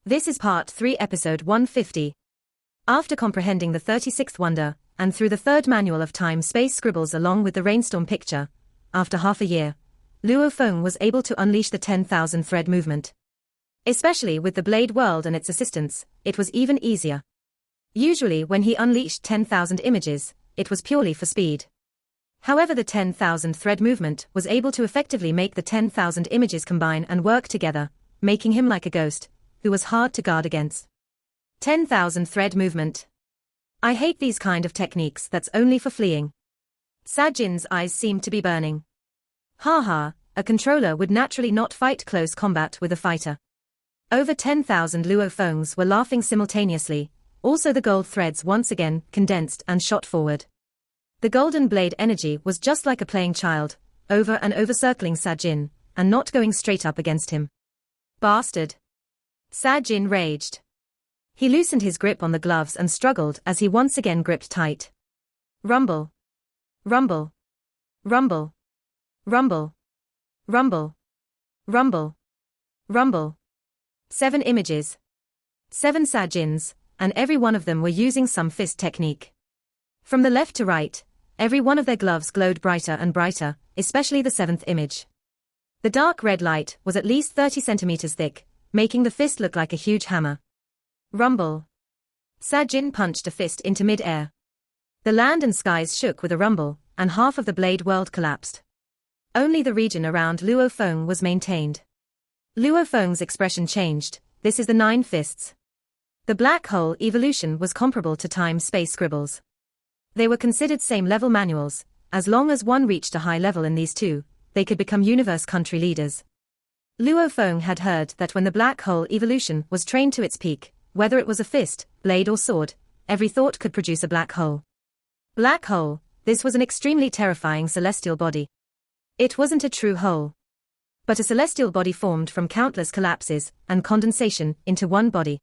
This is part 3, episode 150. After comprehending the 36th wonder, and through the third manual of time-space scribbles along with the rainstorm picture, after half a year, Luo Feng was able to unleash the 10,000 thread movement. Especially with the Blade World and its assistance, it was even easier. Usually when he unleashed 10,000 images, it was purely for speed. However, the 10,000 thread movement was able to effectively make the 10,000 images combine and work together, making him like a ghost, who was hard to guard against. 10,000 thread movement. I hate these kind of techniques that's only for fleeing. Sajin's eyes seemed to be burning. Haha, a controller would naturally not fight close combat with a fighter. Over 10,000 Luo Fengs were laughing simultaneously, also the gold threads once again condensed and shot forward. The golden blade energy was just like a playing child, over and over circling Sajin, and not going straight up against him. Bastard! Sajin raged. He loosened his grip on the gloves and struggled as he once again gripped tight. Rumble. Rumble. Rumble. Rumble. Rumble. Rumble. Rumble. 7 images. 7 Sajins, and every one of them were using some fist technique. From the left to right, every one of their gloves glowed brighter and brighter, especially the 7th image. The dark red light was at least 30 centimeters thick, making the fist look like a huge hammer. Rumble. Sajin punched a fist into mid-air. The land and skies shook with a rumble, and half of the Blade World collapsed. Only the region around Luo Feng was maintained. Luo Feng's expression changed. This is the 9 fists. The black hole evolution was comparable to time-space scribbles. They were considered same-level manuals. As long as one reached a high level in these two, they could become universe country leaders. Luo Feng had heard that when the black hole evolution was trained to its peak, whether it was a fist, blade or sword, every thought could produce a black hole. Black hole, this was an extremely terrifying celestial body. It wasn't a true hole, but a celestial body formed from countless collapses and condensation into one body.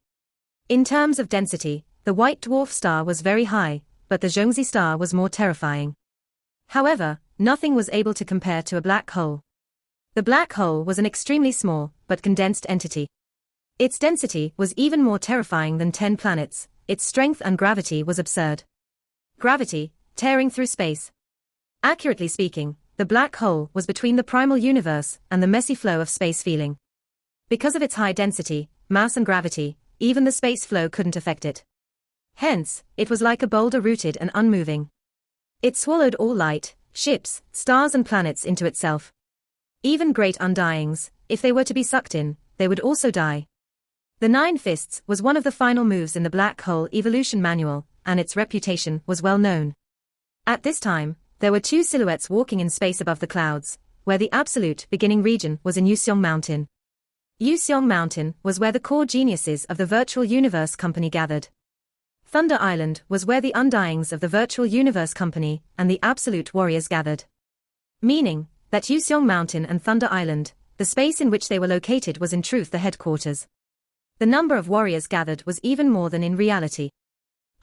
In terms of density, the white dwarf star was very high, but the Zhongzi star was more terrifying. However, nothing was able to compare to a black hole. The black hole was an extremely small, but condensed entity. Its density was even more terrifying than 10 planets, its strength and gravity was absurd. Gravity, tearing through space. Accurately speaking, the black hole was between the primal universe and the messy flow of space feeling. Because of its high density, mass and gravity, even the space flow couldn't affect it. Hence, it was like a boulder rooted and unmoving. It swallowed all light, ships, stars and planets into itself. Even great undyings, if they were to be sucked in, they would also die. The 9 fists was one of the final moves in the black hole evolution manual, and its reputation was well known. At this time, there were 2 silhouettes walking in space above the clouds, where the absolute beginning region was in Yuseong Mountain. Yuseong Mountain was where the core geniuses of the Virtual Universe Company gathered. Thunder Island was where the undyings of the Virtual Universe Company and the Absolute Warriors gathered. Meaning that Yuseong Mountain and Thunder Island, the space in which they were located, was in truth the headquarters. The number of warriors gathered was even more than in reality.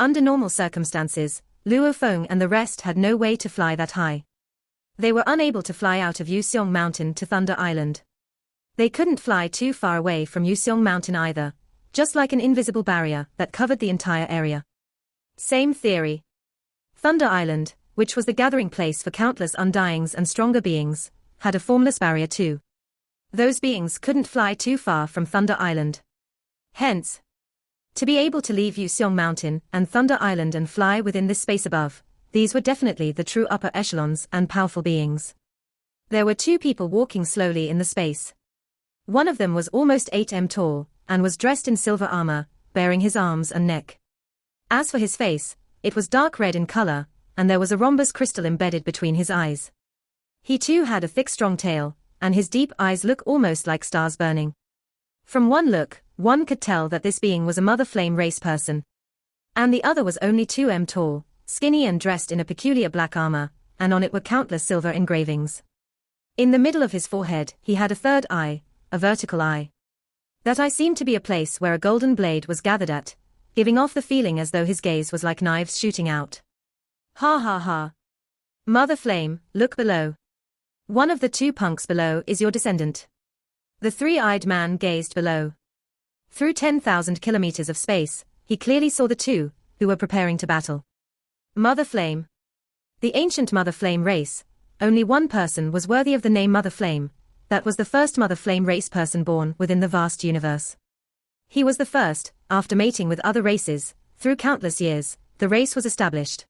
Under normal circumstances, Luo Feng and the rest had no way to fly that high. They were unable to fly out of Yuseong Mountain to Thunder Island. They couldn't fly too far away from Yuseong Mountain either, just like an invisible barrier that covered the entire area. Same theory. Thunder Island, which was the gathering place for countless undyings and stronger beings, had a formless barrier too. Those beings couldn't fly too far from Thunder Island. Hence, to be able to leave Yuseong Mountain and Thunder Island and fly within this space above, these were definitely the true upper echelons and powerful beings. There were 2 people walking slowly in the space. One of them was almost 8 m tall, and was dressed in silver armor, bearing his arms and neck. As for his face, it was dark red in color, and there was a rhombus crystal embedded between his eyes. He too had a thick strong tail, and his deep eyes look almost like stars burning. From one look, one could tell that this being was a mother flame race person. And the other was only 2 m tall, skinny and dressed in a peculiar black armor, and on it were countless silver engravings. In the middle of his forehead he had a third eye, a vertical eye. That eye seemed to be a place where a golden blade was gathered at, giving off the feeling as though his gaze was like knives shooting out. Ha ha ha. Mother Flame, look below. One of the 2 punks below is your descendant. The 3-eyed man gazed below. Through 10,000 kilometers of space, he clearly saw the two, who were preparing to battle. Mother Flame. The ancient Mother Flame race. Only one person was worthy of the name Mother Flame. That was the first Mother Flame race person born within the vast universe. He was the first, after mating with other races, through countless years, the race was established.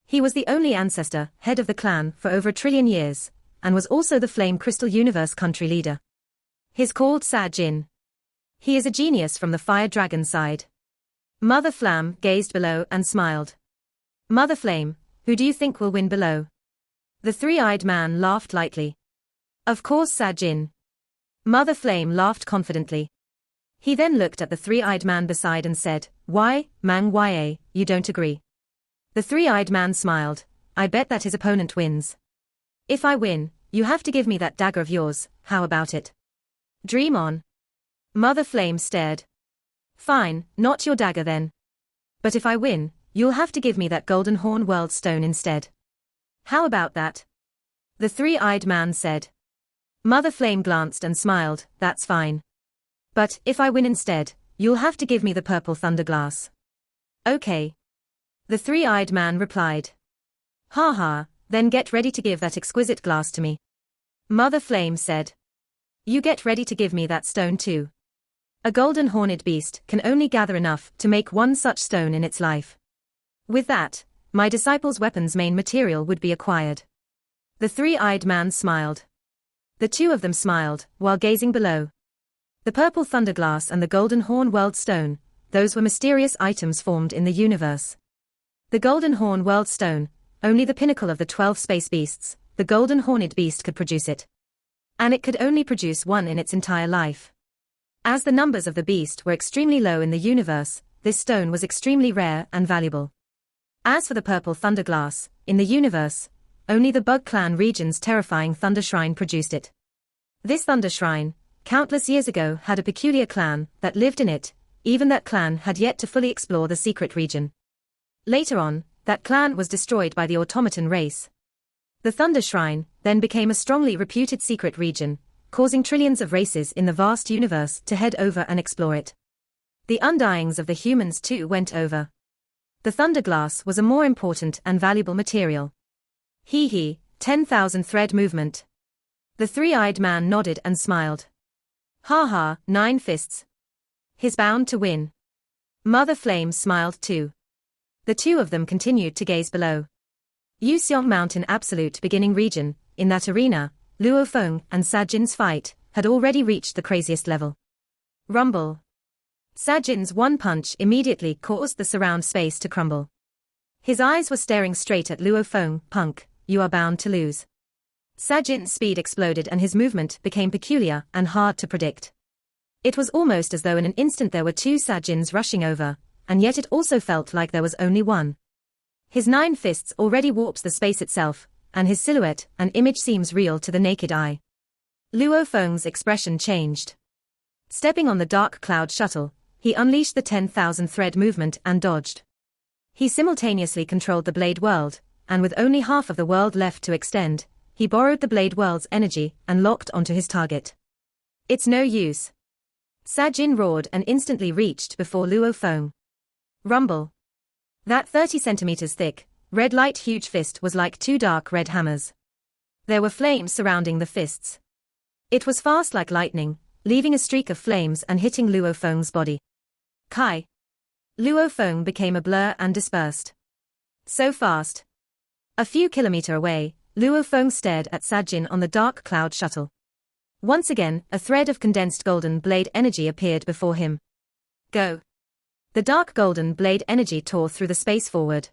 He was the only ancestor, head of the clan for over 1 trillion years, and was also the Flame Crystal Universe country leader. He's called Sa-Jin. He is a genius from the Fire Dragon side. Mother Flame gazed below and smiled. Mother Flame, who do you think will win below? The three-eyed man laughed lightly. Of course Sa-Jin. Mother Flame laughed confidently. He then looked at the three-eyed man beside and said, Why, Mang Ya, you don't agree? The three-eyed man smiled. I bet that his opponent wins. If I win, you have to give me that dagger of yours, how about it? Dream on. Mother Flame stared. Fine, not your dagger then. But if I win, you'll have to give me that golden horn world stone instead. How about that? The three-eyed man said. Mother Flame glanced and smiled, that's fine. But, if I win instead, you'll have to give me the purple thunder glass. Okay. The three-eyed man replied. Ha ha, then get ready to give that exquisite glass to me. Mother Flame said. You get ready to give me that stone too. A golden horned beast can only gather enough to make one such stone in its life. With that, my disciple's weapon's main material would be acquired. The three-eyed man smiled. The two of them smiled, while gazing below. The purple thunderglass and the golden horn world stone, those were mysterious items formed in the universe. The golden horn world stone, only the pinnacle of the 12 space beasts, the golden horned beast could produce it. And it could only produce one in its entire life. As the numbers of the beast were extremely low in the universe, this stone was extremely rare and valuable. As for the purple thunderglass, in the universe, only the Bug Clan region's terrifying Thunder Shrine produced it. This Thunder Shrine, countless years ago, had a peculiar clan that lived in it, even that clan had yet to fully explore the secret region. Later on, that clan was destroyed by the automaton race. The Thunder Shrine then became a strongly reputed secret region, causing trillions of races in the vast universe to head over and explore it. The undyings of the humans too went over. The Thunderglass was a more important and valuable material. 10,000 thread movement. The three-eyed man nodded and smiled. Ha ha, 9 fists. He's bound to win. Mother Flame smiled too. The two of them continued to gaze below. Yuseong Mountain Absolute Beginning Region, in that arena, Luo Feng and Sa-Jin's fight had already reached the craziest level. Rumble. Sa-Jin's one punch immediately caused the surround space to crumble. His eyes were staring straight at Luo Feng. Punk, you are bound to lose. Sa-Jin's speed exploded and his movement became peculiar and hard to predict. It was almost as though in an instant there were two Sa-Jins rushing over, and yet it also felt like there was only one. His 9 fists already warps the space itself, and his silhouette and image seems real to the naked eye. Luo Feng's expression changed. Stepping on the dark cloud shuttle, he unleashed the 10,000 thread movement and dodged. He simultaneously controlled the Blade World, and with only half of the world left to extend, he borrowed the Blade World's energy and locked onto his target. It's no use. Sa-Jin roared and instantly reached before Luo Feng. Rumble. That 30 centimeters thick, red light huge fist was like 2 dark red hammers. There were flames surrounding the fists. It was fast like lightning, leaving a streak of flames and hitting Luo Feng's body. Kai. Luo Feng became a blur and dispersed. So fast. A few kilometers away, Luo Feng stared at Sa-Jin on the dark cloud shuttle. Once again, a thread of condensed golden blade energy appeared before him. Go. The dark golden blade energy tore through the space forward.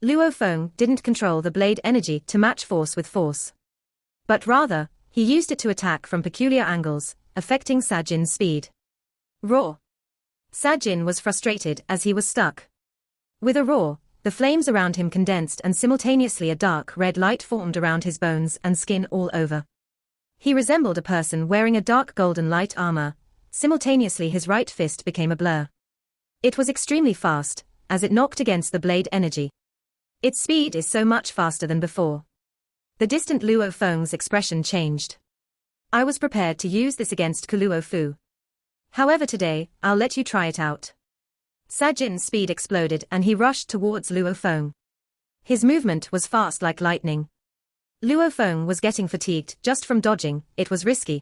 Luo Feng didn't control the blade energy to match force with force. But rather, he used it to attack from peculiar angles, affecting Sa-Jin's speed. Roar. Sa-Jin was frustrated as he was stuck. With a roar, the flames around him condensed and simultaneously a dark red light formed around his bones and skin all over. He resembled a person wearing a dark golden light armor. Simultaneously his right fist became a blur. It was extremely fast, as it knocked against the blade energy. Its speed is so much faster than before. The distant Luo Feng's expression changed. I was prepared to use this against Luo Fu. However today, I'll let you try it out. Sajin's speed exploded and he rushed towards Luo Feng. His movement was fast like lightning. Luo Feng was getting fatigued just from dodging, it was risky.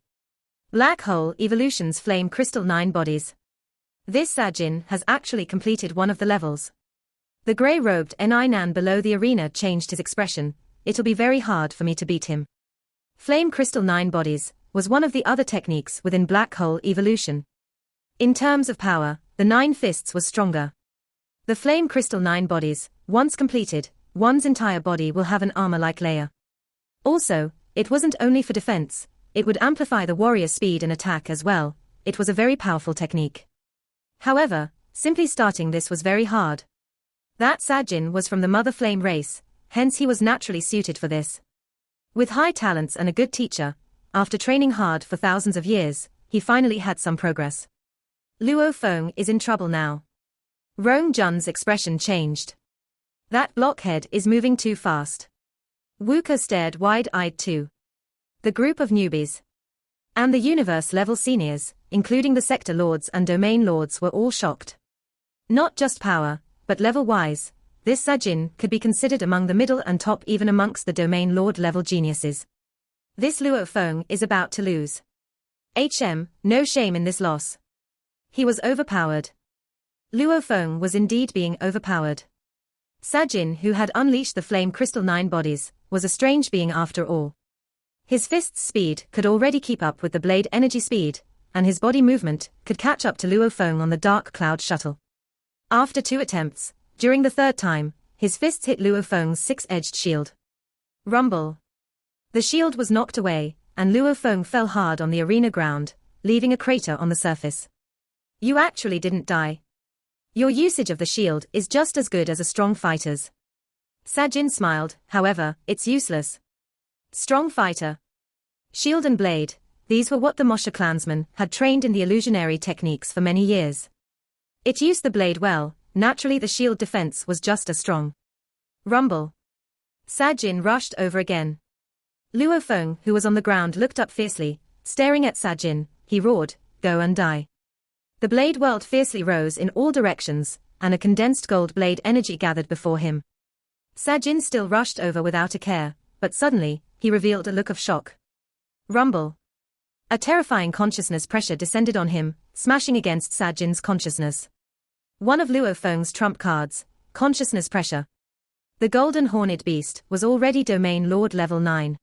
Black Hole Evolution's Flame Crystal 9 Bodies. This Sajin has actually completed one of the levels. The grey-robed Ni Nan below the arena changed his expression. It'll be very hard for me to beat him. Flame Crystal 9 Bodies was one of the other techniques within Black Hole Evolution. In terms of power, the 9 Fists was stronger. The Flame Crystal 9 Bodies, once completed, one's entire body will have an armor-like layer. Also, it wasn't only for defense, it would amplify the warrior's speed and attack as well. It was a very powerful technique. However, simply starting this was very hard. That Sajin was from the Mother Flame race, hence he was naturally suited for this. With high talents and a good teacher, after training hard for thousands of years, he finally had some progress. Luo Feng is in trouble now. Rong Jun's expression changed. That blockhead is moving too fast. Wuka stared wide-eyed too. The group of newbies and the universe-level seniors, including the sector lords and domain lords, were all shocked. Not just power, but level-wise, this Sajin could be considered among the middle and top even amongst the domain lord-level geniuses. This Luo Feng is about to lose. No shame in this loss. He was overpowered. Luo Feng was indeed being overpowered. Sajin, who had unleashed the Flame Crystal 9 Bodies, was a strange being after all. His fist's speed could already keep up with the blade energy speed, and his body movement could catch up to Luo Feng on the Dark Cloud shuttle. After 2 attempts, during the 3rd time, his fists hit Luo Feng's 6-edged shield. Rumble. The shield was knocked away, and Luo Feng fell hard on the arena ground, leaving a crater on the surface. You actually didn't die. Your usage of the shield is just as good as a strong fighter's. Sajin smiled, however, it's useless. Strong fighter. Shield and blade, these were what the Mosha clansmen had trained in the illusionary techniques for many years. It used the blade well, naturally the shield defense was just as strong. Rumble. Sajin rushed over again. Luo Feng, who was on the ground, looked up fiercely, staring at Sajin. He roared, "Go and die." The blade whirled fiercely, rose in all directions, and a condensed gold blade energy gathered before him. Sajin still rushed over without a care, but suddenly, he revealed a look of shock. Rumble. A terrifying consciousness pressure descended on him, smashing against Sajin's consciousness. One of Luo Feng's trump cards, consciousness pressure. The golden horned beast was already domain lord level 9.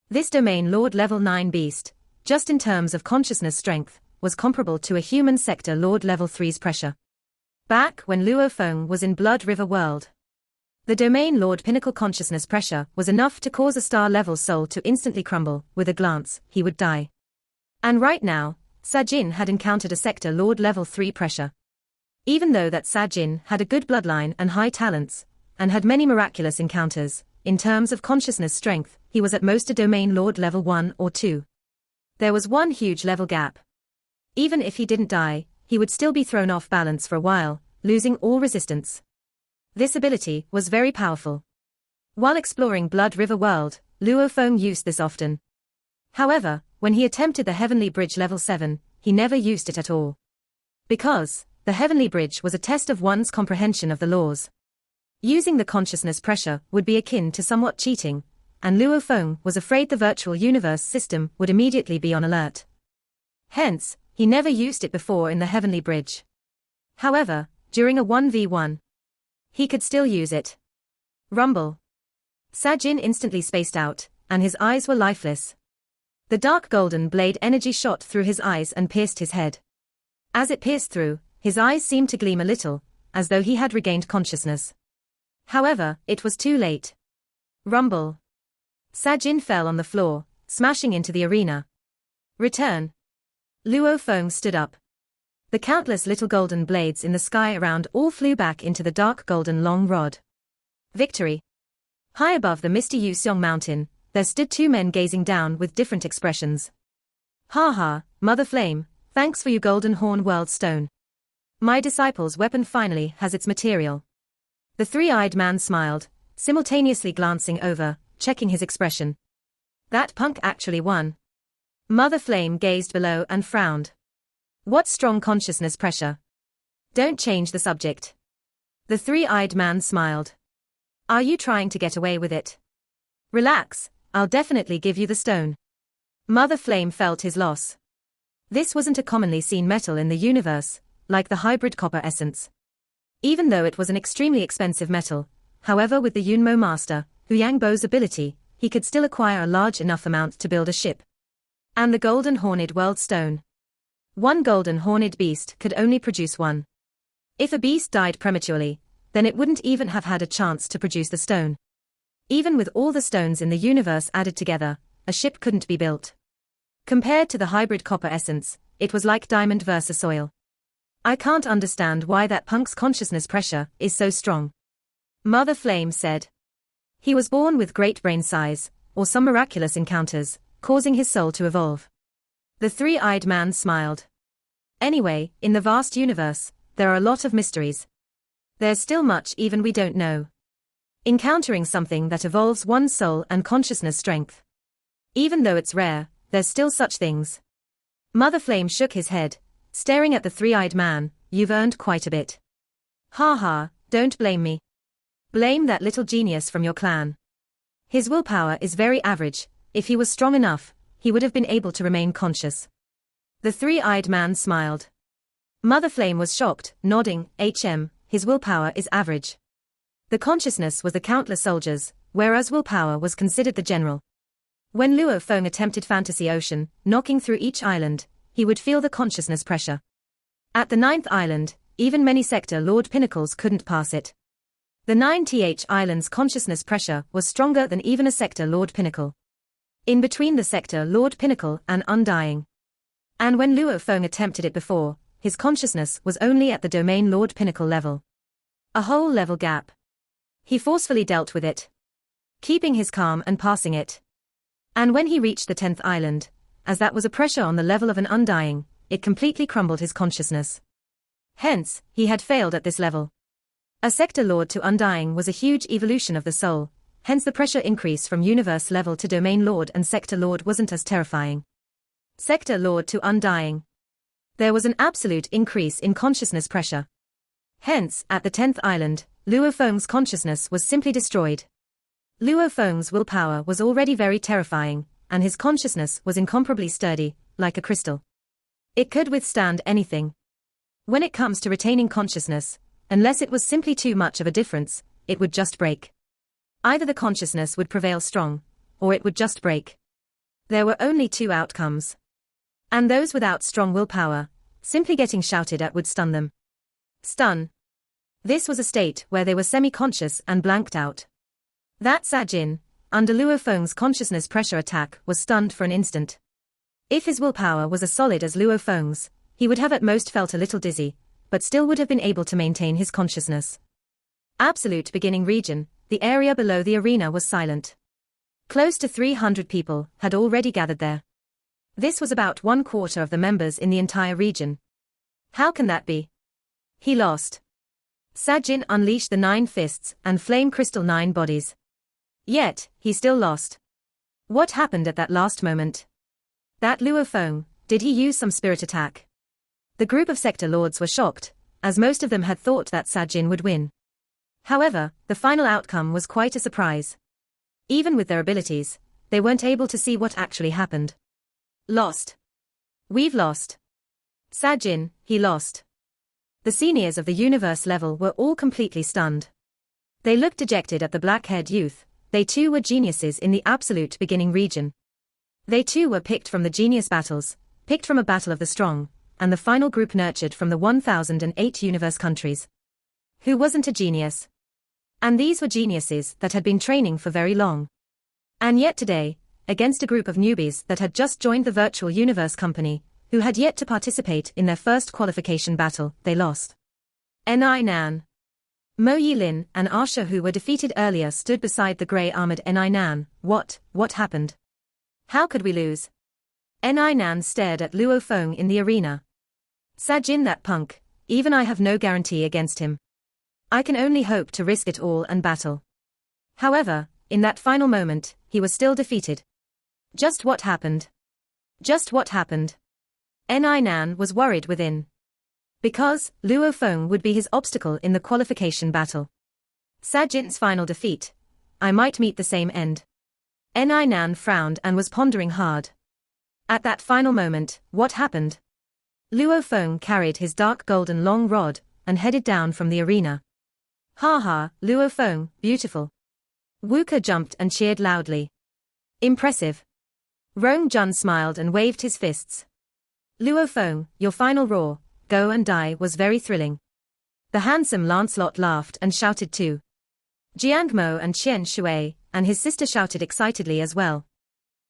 This domain lord level 9 beast, just in terms of consciousness strength, was comparable to a human sector lord level 3's pressure. Back when Luo Feng was in Blood River World, the domain lord pinnacle consciousness pressure was enough to cause a star level soul to instantly crumble. With a glance, he would die. And right now, Sajin had encountered a sector lord level 3 pressure. Even though that Sajin had a good bloodline and high talents, and had many miraculous encounters, in terms of consciousness strength, he was at most a domain lord level 1 or 2. There was one huge level gap. Even if he didn't die, he would still be thrown off balance for a while, losing all resistance. This ability was very powerful. While exploring Blood River World, Luo Feng used this often. However, when he attempted the Heavenly Bridge level 7, he never used it at all. Because the Heavenly Bridge was a test of one's comprehension of the laws. Using the consciousness pressure would be akin to somewhat cheating, and Luo Feng was afraid the virtual universe system would immediately be on alert. Hence, he never used it before in the Heavenly Bridge. However, during a 1v1, he could still use it. Rumble. Sajin instantly spaced out, and his eyes were lifeless. The dark golden blade energy shot through his eyes and pierced his head. As it pierced through, his eyes seemed to gleam a little, as though he had regained consciousness. However, it was too late. Rumble. Sajin fell on the floor, smashing into the arena. Return. Luo Feng stood up. The countless little golden blades in the sky around all flew back into the dark golden long rod. Victory. High above the misty Yuseong mountain, there stood 2 men gazing down with different expressions. Ha ha, Mother Flame, thanks for your golden horn world stone. My disciple's weapon finally has its material. The 3-eyed man smiled, simultaneously glancing over, checking his expression. That punk actually won. Mother Flame gazed below and frowned. What strong consciousness pressure? Don't change the subject. The three-eyed man smiled. Are you trying to get away with it? Relax, I'll definitely give you the stone. Mother Flame felt his loss. This wasn't a commonly seen metal in the universe, like the hybrid copper essence. Even though it was an extremely expensive metal, however, with the Yunmo master, Huyang Bo's ability, he could still acquire a large enough amount to build a ship. And the golden horned world stone. One golden horned beast could only produce one. If a beast died prematurely, then it wouldn't even have had a chance to produce the stone. Even with all the stones in the universe added together, a ship couldn't be built. Compared to the hybrid copper essence, it was like diamond versus soil. I can't understand why that punk's consciousness pressure is so strong. Mother Flame said. He was born with great brain size, or some miraculous encounters, causing his soul to evolve. The three-eyed man smiled. Anyway, in the vast universe, there are a lot of mysteries. There's still much even we don't know. Encountering something that evolves one's soul and consciousness strength. Even though it's rare, there's still such things. Mother Flame shook his head, staring at the three-eyed man. You've earned quite a bit. Ha ha, don't blame me. Blame that little genius from your clan. His willpower is very average. If he was strong enough, he would have been able to remain conscious. The three-eyed man smiled. Mother Flame was shocked, nodding. His willpower is average. The consciousness was the countless soldiers, whereas willpower was considered the general. When Luo Feng attempted Fantasy Ocean, knocking through each island, he would feel the consciousness pressure. At the 9th island, even many Sector Lord Pinnacles couldn't pass it. The 9th island's consciousness pressure was stronger than even a Sector Lord Pinnacle. In between the Sector Lord Pinnacle and Undying. And when Luo Feng attempted it before, his consciousness was only at the Domain Lord Pinnacle level. A whole level gap. He forcefully dealt with it, keeping his calm and passing it. And when he reached the 10th island, as that was a pressure on the level of an Undying, it completely crumbled his consciousness. Hence, he had failed at this level. A Sector Lord to Undying was a huge evolution of the soul, hence the pressure increase from Universe level to Domain Lord and Sector Lord wasn't as terrifying. Sector Lord to Undying. There was an absolute increase in consciousness pressure. Hence, at the 10th island, Luo Feng's consciousness was simply destroyed. Luo Feng's willpower was already very terrifying, and his consciousness was incomparably sturdy, like a crystal. It could withstand anything. When it comes to retaining consciousness, unless it was simply too much of a difference, it would just break. Either the consciousness would prevail strong, or it would just break. There were only two outcomes. And those without strong willpower, simply getting shouted at would stun them. Stun. This was a state where they were semi-conscious and blanked out. That Sajin, under Luo Feng's consciousness pressure attack, was stunned for an instant. If his willpower was as solid as Luo Feng's, he would have at most felt a little dizzy, but still would have been able to maintain his consciousness. Absolute beginning region, the area below the arena was silent. Close to 300 people had already gathered there. This was about 1/4 of the members in the entire region. How can that be? He lost. Sajin unleashed the 9 fists and flame crystal 9 bodies. Yet, he still lost. What happened at that last moment? That Luo Feng, did he use some spirit attack? The group of Sector Lords were shocked, as most of them had thought that Sajin would win. However, the final outcome was quite a surprise. Even with their abilities, they weren't able to see what actually happened. Lost. We've lost. Sajin, he lost. The seniors of the universe level were all completely stunned. They looked dejected at the black-haired youth. They too were geniuses in the absolute beginning region. They too were picked from the genius battles, picked from a battle of the strong, and the final group nurtured from the 1008 universe countries. Who wasn't a genius? And these were geniuses that had been training for very long. And yet today, against a group of newbies that had just joined the virtual universe company, who had yet to participate in their first qualification battle, they lost. Ni Nan. Mo Yilin and Asha, who were defeated earlier, stood beside the grey-armored Ni Nan. What happened? How could we lose? Ni Nan stared at Luo Feng in the arena. Sajin, that punk, even I have no guarantee against him. I can only hope to risk it all and battle. However, in that final moment, he was still defeated. Just what happened? Just what happened? Nan was worried within. Because Luo Feng would be his obstacle in the qualification battle. Sajin's final defeat. I might meet the same end. Nan frowned and was pondering hard. At that final moment, what happened? Luo Feng carried his dark golden long rod and headed down from the arena. Ha ha, Luo Feng, beautiful. Wuka jumped and cheered loudly. Impressive. Rong Jun smiled and waved his fists. Luo Feng, your final roar, go and die, was very thrilling. The handsome Lancelot laughed and shouted too. Jiang Mo and Qian Shui and his sister shouted excitedly as well.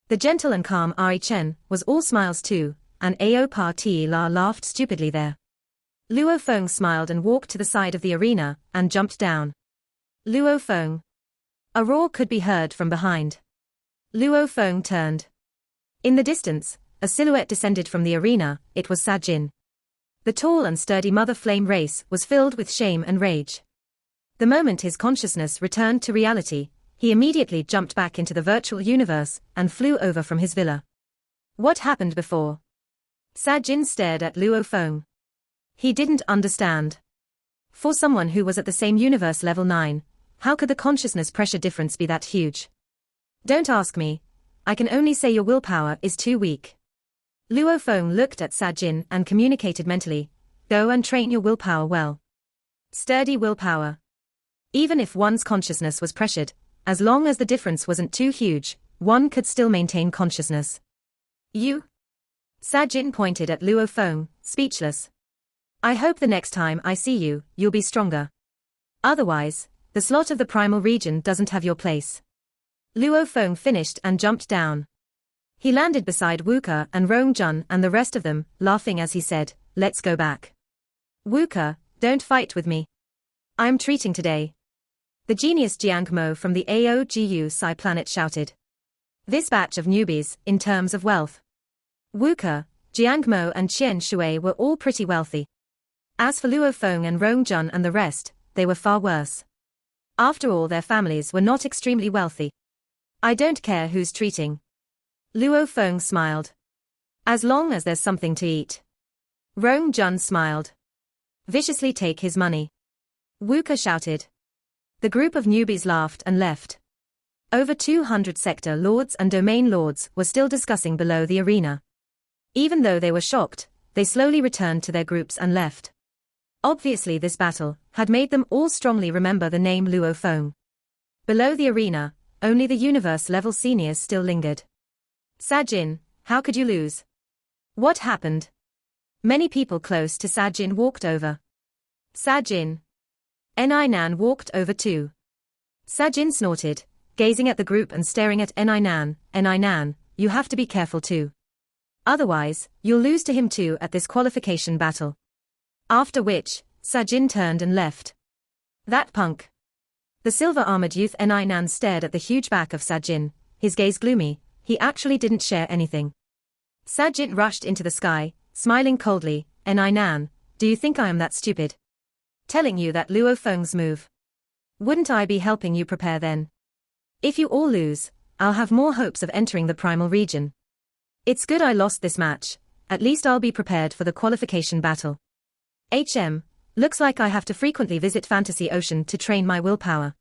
The gentle and calm Ari Chen was all smiles too, and Ao Pa Ti La laughed stupidly there. Luo Feng smiled and walked to the side of the arena and jumped down. Luo Feng. A roar could be heard from behind. Luo Feng turned. In the distance, a silhouette descended from the arena. It was Sajin. The tall and sturdy mother flame race was filled with shame and rage. The moment his consciousness returned to reality, he immediately jumped back into the virtual universe and flew over from his villa. What happened before? Sajin stared at Luo Feng. He didn't understand. For someone who was at the same universe level 9, how could the consciousness pressure difference be that huge? Don't ask me. I can only say your willpower is too weak. Luo Feng looked at Sajin and communicated mentally. Go and train your willpower well. Sturdy willpower. Even if one's consciousness was pressured, as long as the difference wasn't too huge, one could still maintain consciousness. You? Sajin pointed at Luo Feng, speechless. I hope the next time I see you, you'll be stronger. Otherwise, the slot of the primal region doesn't have your place. Luo Feng finished and jumped down. He landed beside Wuka and Rong Jun and the rest of them, laughing as he said, let's go back. Wuka, don't fight with me. I'm treating today. The genius Jiang Mo from the AOGU Psi planet shouted. This batch of newbies, in terms of wealth. Wuka, Jiang Mo and Qian Shui were all pretty wealthy. As for Luo Feng and Rong Jun and the rest, they were far worse. After all, their families were not extremely wealthy. I don't care who's treating. Luo Feng smiled. As long as there's something to eat. Rong Jun smiled. Viciously take his money. Wuka shouted. The group of newbies laughed and left. Over 200 sector lords and domain lords were still discussing below the arena. Even though they were shocked, they slowly returned to their groups and left. Obviously this battle had made them all strongly remember the name Luo Feng. Below the arena, only the universe level seniors still lingered. Sajin, how could you lose? What happened? Many people close to Sajin walked over. Sajin. Nan walked over too. Sajin snorted, gazing at the group and staring at Nan. Nan, you have to be careful too. Otherwise, you'll lose to him too at this qualification battle. After which, Sajin turned and left. That punk. The silver-armored youth Nan stared at the huge back of Sajin, his gaze gloomy. He actually didn't share anything. Sajin rushed into the sky, smiling coldly. Nan, do you think I am that stupid? Telling you that Luo Feng's move. Wouldn't I be helping you prepare then? If you all lose, I'll have more hopes of entering the primal region. It's good I lost this match, at least I'll be prepared for the qualification battle. Looks like I have to frequently visit Fantasy Ocean to train my willpower.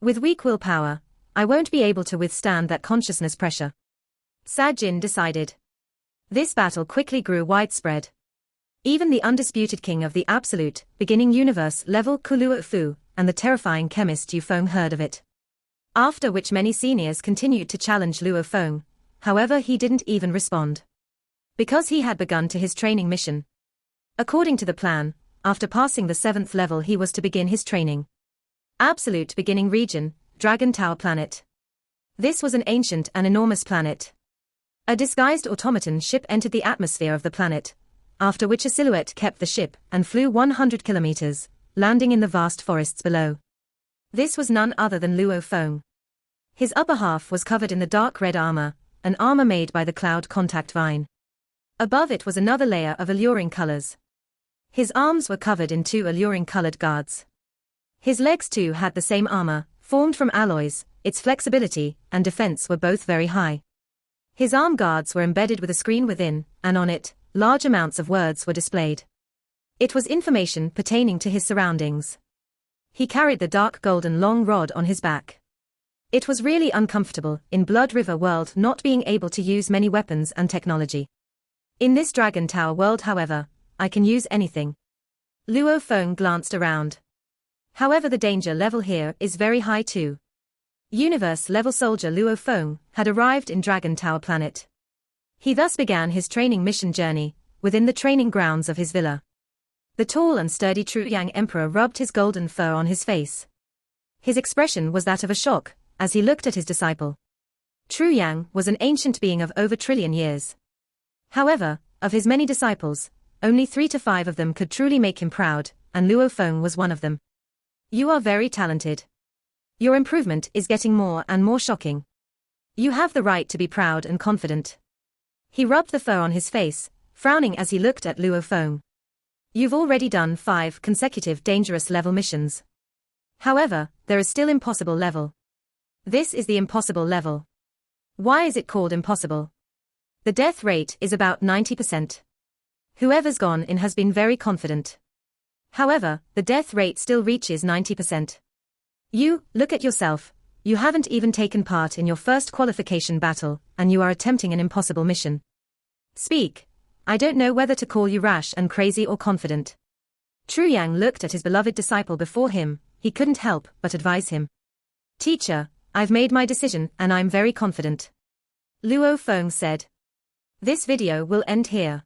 With weak willpower, I won't be able to withstand that consciousness pressure. Sajin decided. This battle quickly grew widespread. Even the undisputed king of the absolute, beginning universe level Kuluo Fu, and the terrifying chemist Yu Feng heard of it. After which many seniors continued to challenge Luo Feng, however he didn't even respond. Because he had begun to his training mission. According to the plan, after passing the 7th level he was to begin his training. Absolute beginning region, Dragon Tower planet. This was an ancient and enormous planet. A disguised automaton ship entered the atmosphere of the planet, after which a silhouette kept the ship and flew 100 kilometers, landing in the vast forests below. This was none other than Luo Feng. His upper half was covered in the dark red armor, an armor made by the cloud contact vine. Above it was another layer of alluring colors. His arms were covered in 2 alluring colored guards. His legs too had the same armor, formed from alloys. Its flexibility and defense were both very high. His arm guards were embedded with a screen within, and on it, large amounts of words were displayed. It was information pertaining to his surroundings. He carried the dark golden long rod on his back. It was really uncomfortable in Blood River world not being able to use many weapons and technology. In this Dragon Tower world, however, I can use anything. Luo Feng glanced around. However, the danger level here is very high too. Universe-level soldier Luo Feng had arrived in Dragon Tower planet. He thus began his training mission journey, within the training grounds of his villa. The tall and sturdy Truyang Emperor rubbed his golden fur on his face. His expression was that of a shock, as he looked at his disciple. Truyang was an ancient being of over 1 trillion years. However, of his many disciples, only 3 to 5 of them could truly make him proud, and Luo Feng was one of them. You are very talented. Your improvement is getting more and more shocking. You have the right to be proud and confident. He rubbed the fur on his face, frowning as he looked at Luo Feng. You've already done 5 consecutive dangerous level missions. However, there is still impossible level. This is the impossible level. Why is it called impossible? The death rate is about 90%. Whoever's gone in has been very confident. However, the death rate still reaches 90%. You, look at yourself, you haven't even taken part in your first qualification battle, and you are attempting an impossible mission. Speak. I don't know whether to call you rash and crazy or confident. Truyang looked at his beloved disciple before him. He couldn't help but advise him. Teacher, I've made my decision and I'm very confident. Luo Feng said. This video will end here.